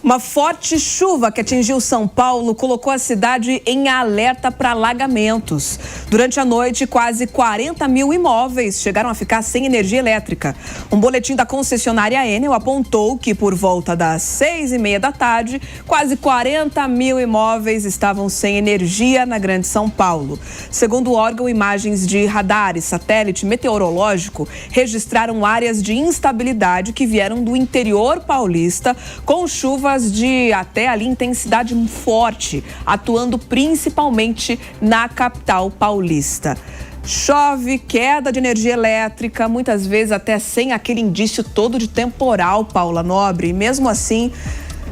Uma forte chuva que atingiu São Paulo colocou a cidade em alerta para alagamentos. Durante a noite, quase 40 mil imóveis chegaram a ficar sem energia elétrica. Um boletim da concessionária Enel apontou que por volta das 6h30 da tarde, quase 40 mil imóveis estavam sem energia na Grande São Paulo. Segundo o órgão, imagens de radar e satélite meteorológico registraram áreas de instabilidade que vieram do interior paulista, com chuvas de até ali intensidade forte, atuando principalmente na capital paulista. Chove, queda de energia elétrica, muitas vezes até sem aquele indício todo de temporal, Paula Nobre. E mesmo assim,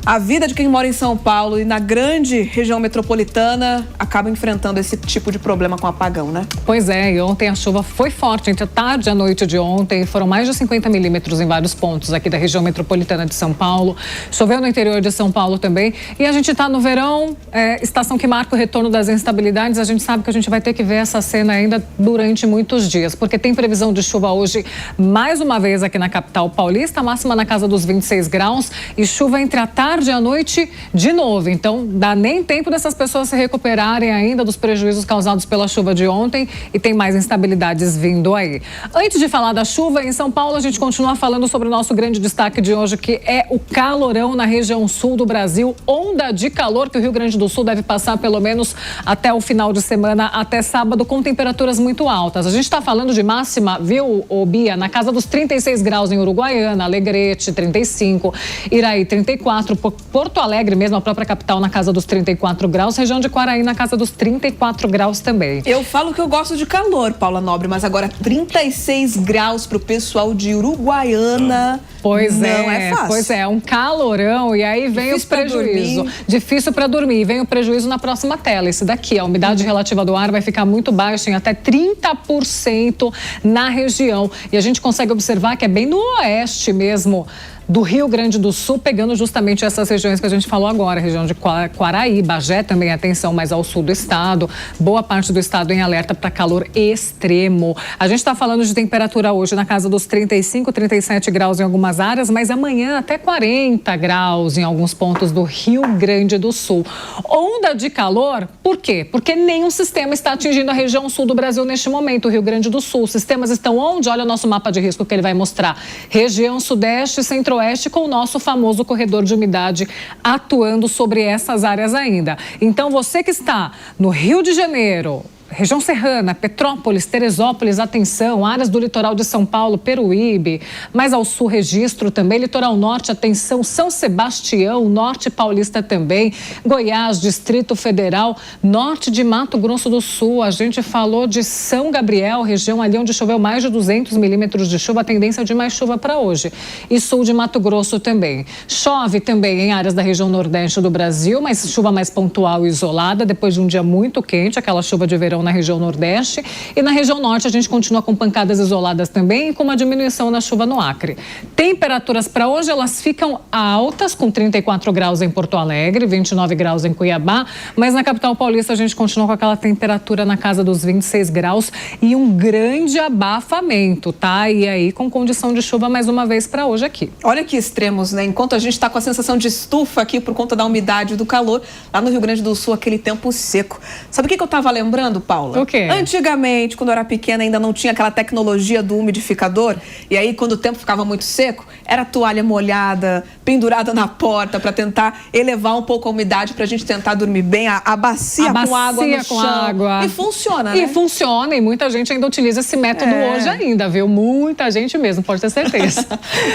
a vida de quem mora em São Paulo e na grande região metropolitana acaba enfrentando esse tipo de problema com apagão, né? Pois é, e ontem a chuva foi forte entre a tarde e a noite de ontem. Foram mais de 50 milímetros em vários pontos aqui da região metropolitana de São Paulo. Choveu no interior de São Paulo também. E a gente está no verão, estação que marca o retorno das instabilidades. A gente sabe que a gente vai ter que ver essa cena ainda durante muitos dias, porque tem previsão de chuva hoje mais uma vez aqui na capital paulista, máxima na casa dos 26 graus e chuva entre a tarde e a noite de novo. Então, dá nem tempo dessas pessoas se recuperarem ainda dos prejuízos causados pela chuva de ontem e tem mais instabilidades vindo aí. Antes de falar da chuva, em São Paulo, a gente continua falando sobre o nosso grande destaque de hoje, que é o calorão na região sul do Brasil. Onda de calor que o Rio Grande do Sul deve passar pelo menos até o final de semana, até sábado, com temperaturas muito altas. A gente está falando de máxima, viu, Bia, na casa dos 36 graus em Uruguaiana, Alegrete, 35, Iraí, 34, Porto Alegre mesmo, a própria capital, na casa dos 34 graus, região de Quaraí na casa dos 34 graus também. Eu falo que eu gosto de calor, Paula Nobre, mas agora 36 graus pro pessoal de Uruguaiana. Pois não é fácil. Pois é, um calorão e aí vem o prejuízo. Difícil para dormir. Vem o prejuízo na próxima tela. Esse daqui, a umidade relativa do ar vai ficar muito baixa, em até 30% na região. E a gente consegue observar que é bem no oeste mesmo do Rio Grande do Sul, pegando justamente essas regiões que a gente falou agora, região de Quaraí, Bagé também, atenção, mais ao sul do estado, boa parte do estado em alerta para calor extremo. A gente está falando de temperatura hoje na casa dos 35, 37 graus em algumas áreas, mas amanhã até 40 graus em alguns pontos do Rio Grande do Sul. Onda de calor, por quê? Porque nenhum sistema está atingindo a região sul do Brasil neste momento, o Rio Grande do Sul. Os sistemas estão onde? Olha o nosso mapa de risco que ele vai mostrar. Região sudeste e centro-oeste, com o nosso famoso corredor de umidade atuando sobre essas áreas ainda. Então, você que está no Rio de Janeiro, região serrana, Petrópolis, Teresópolis, atenção, áreas do litoral de São Paulo, Peruíbe, mais ao sul registro também, litoral norte, atenção, São Sebastião, norte paulista também, Goiás, Distrito Federal, norte de Mato Grosso do Sul, a gente falou de São Gabriel, região ali onde choveu mais de 200 milímetros de chuva, a tendência de mais chuva para hoje, e sul de Mato Grosso também. Chove também em áreas da região nordeste do Brasil, mas chuva mais pontual e isolada, depois de um dia muito quente, aquela chuva de verão na região nordeste, e na região norte a gente continua com pancadas isoladas também e com uma diminuição na chuva no Acre. Temperaturas para hoje, elas ficam altas, com 34 graus em Porto Alegre, 29 graus em Cuiabá, mas na capital paulista a gente continua com aquela temperatura na casa dos 26 graus e um grande abafamento, tá? E aí com condição de chuva mais uma vez para hoje aqui. Olha que extremos, né? Enquanto a gente está com a sensação de estufa aqui por conta da umidade e do calor, lá no Rio Grande do Sul, aquele tempo seco. Sabe o que eu estava lembrando, Paula? O quê? Antigamente, quando eu era pequena, ainda não tinha aquela tecnologia do umidificador. E aí, quando o tempo ficava muito seco, era toalha molhada, pendurada na porta para tentar elevar um pouco a umidade pra gente tentar dormir bem. A bacia com água no chão. Água. E funciona, né? E funciona, e muita gente ainda utiliza esse método hoje ainda, viu? Muita gente mesmo, pode ter certeza.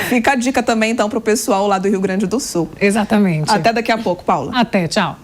Fica a dica também, então, pro pessoal lá do Rio Grande do Sul. Exatamente. Até daqui a pouco, Paula. Até, tchau.